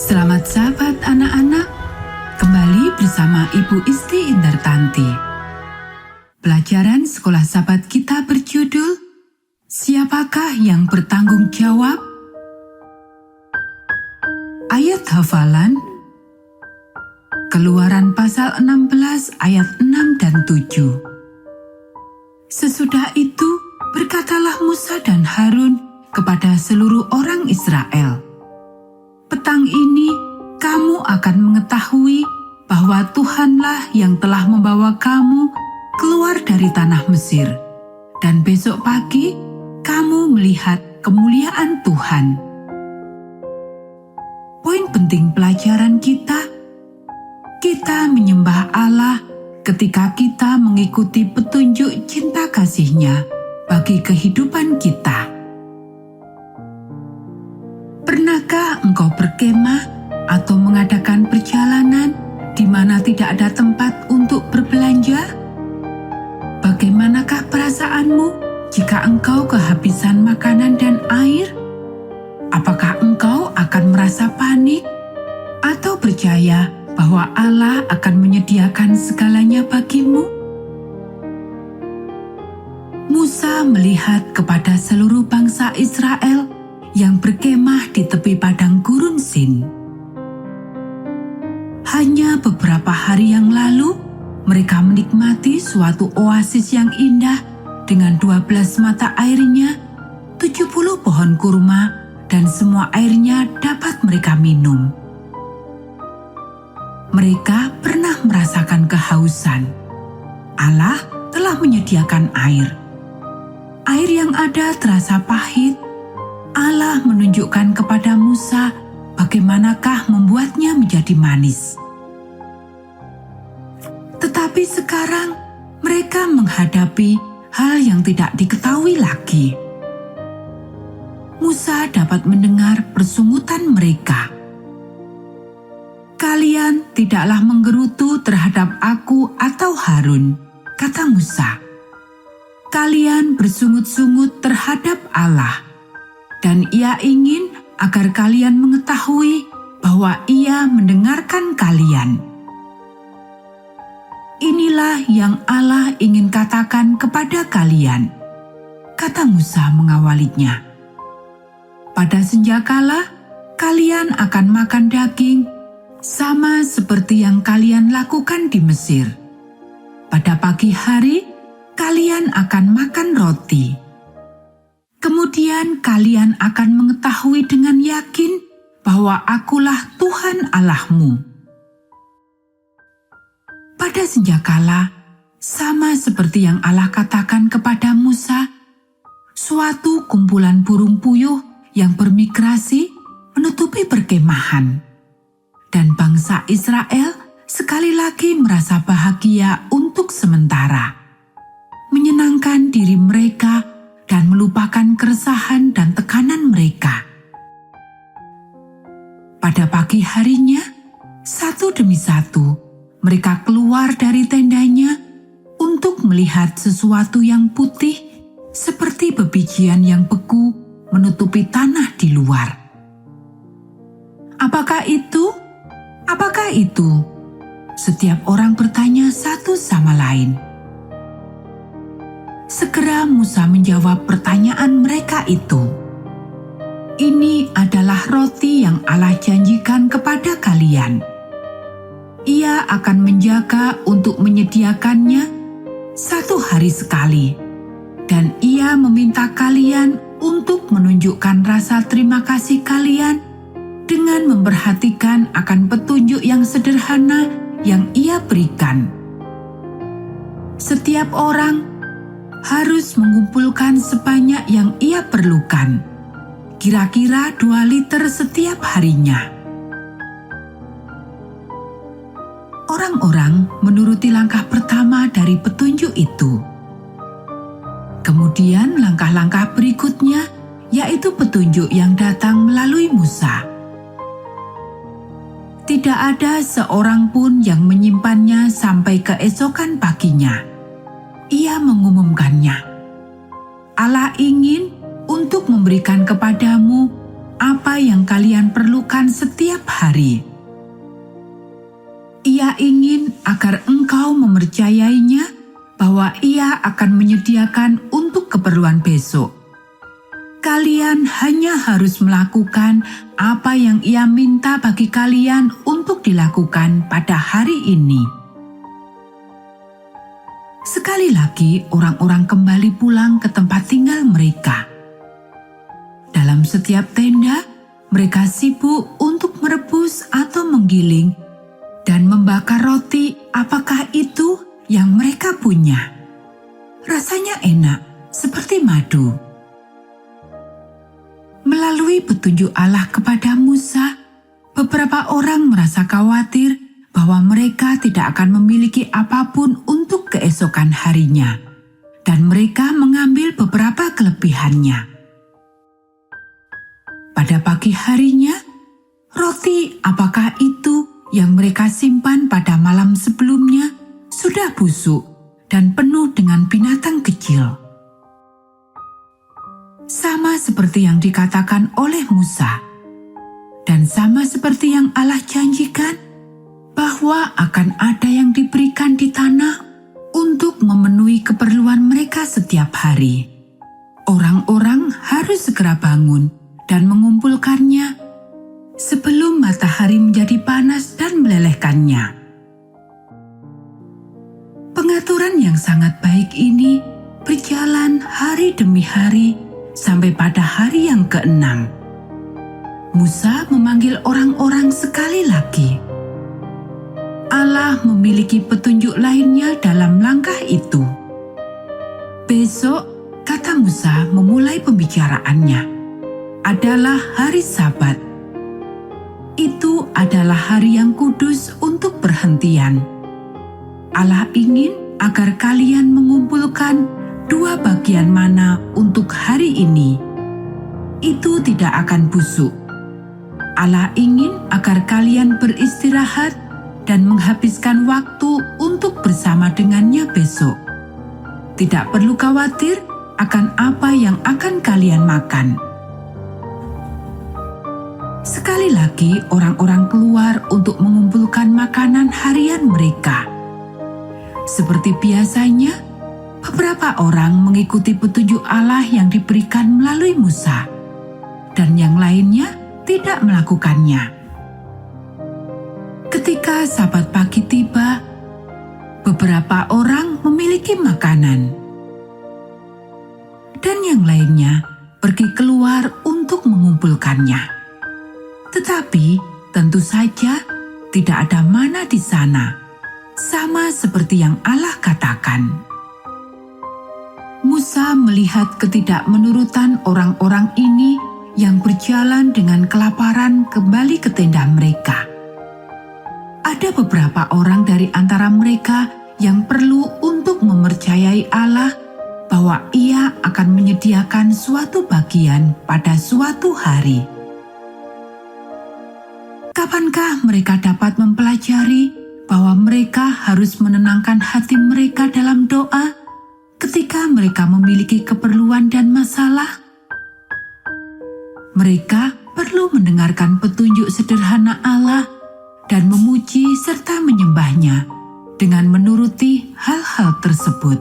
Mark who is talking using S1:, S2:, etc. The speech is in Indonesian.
S1: Selamat sahabat anak-anak, kembali bersama Ibu Isti Indartanti. Pelajaran sekolah sahabat kita berjudul, Siapakah yang bertanggung jawab? Ayat hafalan, Keluaran pasal 16 ayat 6 dan 7. Sesudah itu, berkatalah Musa dan Harun kepada seluruh orang Israel, "Petang ini kamu akan mengetahui bahwa Tuhanlah yang telah membawa kamu keluar dari tanah Mesir, dan besok pagi kamu melihat kemuliaan Tuhan." Poin penting pelajaran kita menyembah Allah ketika kita mengikuti petunjuk cinta kasih-Nya bagi kehidupan kita. Pernahkah engkau berkemah atau mengadakan perjalanan di mana tidak ada tempat untuk berbelanja? Bagaimanakah perasaanmu jika engkau kehabisan makanan dan air? Apakah engkau akan merasa panik atau percaya bahwa Allah akan menyediakan segalanya bagimu? Musa melihat kepada seluruh bangsa Israel yang berkemah di tepi padang gurun Sin. Hanya beberapa hari yang lalu, mereka menikmati suatu oasis yang indah dengan 12 mata airnya, 70 pohon kurma, dan semua airnya dapat mereka minum. Mereka pernah merasakan kehausan. Allah telah menyediakan air. Air yang ada terasa pahit. Allah menunjukkan kepada Musa bagaimanakah membuatnya menjadi manis. Tetapi sekarang mereka menghadapi hal yang tidak diketahui lagi. Musa dapat mendengar persungutan mereka. "Kalian tidaklah menggerutu terhadap aku atau Harun," kata Musa. "Kalian bersungut-sungut terhadap Allah. Dan Ia ingin agar kalian mengetahui bahwa Ia mendengarkan kalian. Inilah yang Allah ingin katakan kepada kalian," kata Musa mengawalinya. "Pada senjakala kalian akan makan daging, sama seperti yang kalian lakukan di Mesir. Pada pagi hari kalian akan makan roti. Kemudian kalian akan mengetahui dengan yakin bahwa Akulah Tuhan Allahmu." Pada senjakala, sama seperti yang Allah katakan kepada Musa, suatu kumpulan burung puyuh yang bermigrasi menutupi perkemahan. Dan bangsa Israel sekali lagi merasa bahagia untuk sementara, menyenangkan diri mereka dan melupakan keresahan dan tekanan mereka. Pada pagi harinya, satu demi satu, mereka keluar dari tendanya untuk melihat sesuatu yang putih seperti bebijian yang beku menutupi tanah di luar. Apakah itu? Apakah itu? Setiap orang bertanya satu sama lain. Segera Musa menjawab pertanyaan mereka itu. "Ini adalah roti yang Allah janjikan kepada kalian. Ia akan menjaga untuk menyediakannya 1 hari sekali. Dan Ia meminta kalian untuk menunjukkan rasa terima kasih kalian dengan memperhatikan akan petunjuk yang sederhana yang Ia berikan. Setiap orang harus mengumpulkan sebanyak yang ia perlukan, kira-kira 2 liter setiap harinya." Orang-orang menuruti langkah pertama dari petunjuk itu. Kemudian langkah-langkah berikutnya, yaitu petunjuk yang datang melalui Musa. Tidak ada seorang pun yang menyimpannya sampai keesokan paginya. Ia mengumumkannya, "Allah ingin untuk memberikan kepadamu apa apa yang kalian perlukan setiap hari. Ia ingin agar engkau mempercayainya bahwa Ia akan menyediakan untuk keperluan besok. Kalian hanya harus melakukan apa yang Ia minta bagi kalian untuk dilakukan pada hari ini. Sekali lagi, orang-orang kembali pulang ke tempat tinggal mereka. Dalam setiap tenda, mereka sibuk untuk merebus atau menggiling dan membakar roti. Apakah itu yang mereka punya? Rasanya enak, seperti madu. Melalui petunjuk Allah kepada Musa, beberapa orang merasa khawatir bahwa mereka tidak akan memiliki apapun untuk keesokan harinya, dan mereka mengambil beberapa kelebihannya. Pada pagi harinya, roti apakah itu yang mereka simpan pada malam sebelumnya sudah busuk dan penuh dengan binatang kecil. Sama seperti yang dikatakan oleh Musa, dan sama seperti yang Allah janjikan, bahwa akan ada yang diberikan di tanah untuk memenuhi keperluan mereka setiap hari. Orang-orang harus segera bangun dan mengumpulkannya sebelum matahari menjadi panas dan melelehkannya. Pengaturan yang sangat baik ini berjalan hari demi hari sampai pada hari yang ke-6. Musa memanggil orang-orang sekali lagi. Allah memiliki petunjuk lainnya dalam langkah itu. Besok, kata Musa memulai pembicaraannya, adalah hari Sabat. Itu adalah hari yang kudus untuk perhentian. Allah ingin agar kalian mengumpulkan 2 bagian mana untuk hari ini. Itu tidak akan busuk. Allah ingin agar kalian beristirahat dan menghabiskan waktu untuk bersama dengannya besok. Tidak perlu khawatir akan apa yang akan kalian makan. Sekali lagi orang-orang keluar untuk mengumpulkan makanan harian mereka. Seperti biasanya, beberapa orang mengikuti petunjuk Allah yang diberikan melalui Musa, dan yang lainnya tidak melakukannya. Ketika Sabat pagi tiba, beberapa orang memiliki makanan, dan yang lainnya pergi keluar untuk mengumpulkannya. Tetapi tentu saja tidak ada mana di sana, sama seperti yang Allah katakan. Musa melihat ketidakmenurutan orang-orang ini yang berjalan dengan kelaparan kembali ke tenda mereka. Ada beberapa orang dari antara mereka yang perlu untuk mempercayai Allah bahwa Ia akan menyediakan suatu bagian pada suatu hari. Kapankah mereka dapat mempelajari bahwa mereka harus menenangkan hati mereka dalam doa ketika mereka memiliki keperluan dan masalah? Mereka perlu mendengarkan petunjuk sederhana Allah dan memuji serta menyembahnya dengan menuruti hal-hal tersebut.